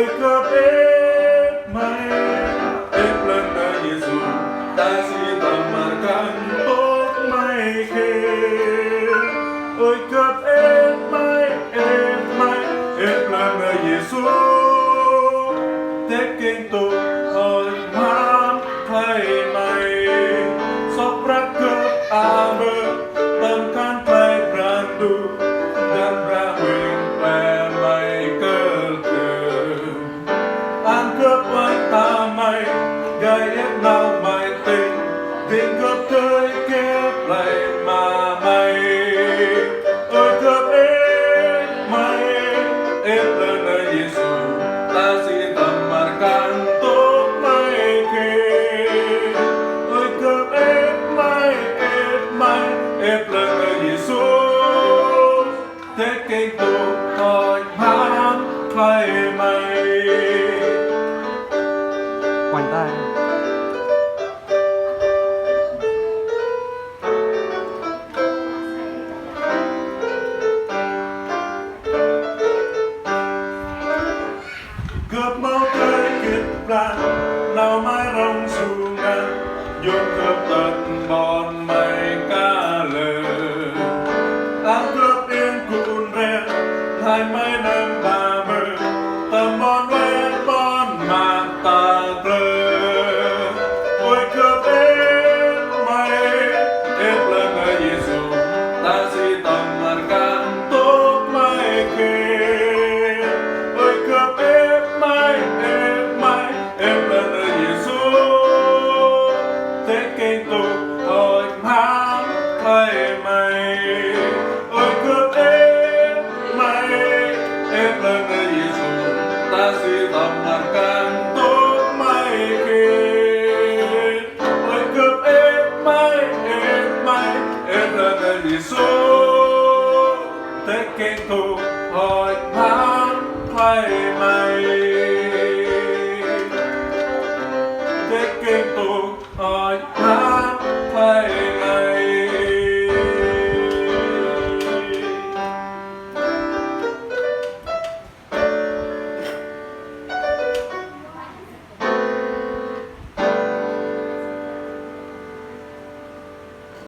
ôi cướp ép mày ép lần nơi Giêsu ta si tầm mà căn tốt mày kề ôi cướp ép mày ép lần nơi Giêsu thế kinh tục hồi hoang thay mày sócรักเกือบอาเบอเติมการไกลพรานดูดันระเวงแปลไม่เกิดเกิดอ่านเกือบไว้ตาไม่ไกลเอ็ดเราไม่ติดดิ่งเกือบเคยเก็บไหลมาไม่เออเกือบเอ็ดไม่เอ็ดเลยนะเยซูตาสีตำมากันโตไม่เกเออเกือบเอ็ดไม่เอ็ดไม่เอ็ดเลยนะเยซูเทคเก่งตัวคอยพามใครไม่วันใต้เกือบเมาเคยคิดปลาเราไม่ร้องสู้กันยกเกือบตัดบอลไม่กล้าเลยตามเกือบเอียงกุนเรียนไทยไม่นำบาเบอร์เติมบอลแหวนบอลมาตาเกลือโอ้ยเกือบเอ็ดไม่เอ็ดเลยนะเยซูตาสีตำมันกันโตไม่เคโอ้ยเกือบเอ็ดไม่เอ็ดไม่เอ็ดเลยนะเยซูเทคเก่งตุกคอยพามใครไม่โอ้ยเกือบเอ็ดไม่เอ็ดเลยนะเยซูตาสีตำมันกันโตไม่เคโอ้ยเกือบเอ็ดไม่เอ็ดไม่เอ็ดเลยนะเยซูเทคเก่งตุกคอยพามใครไม่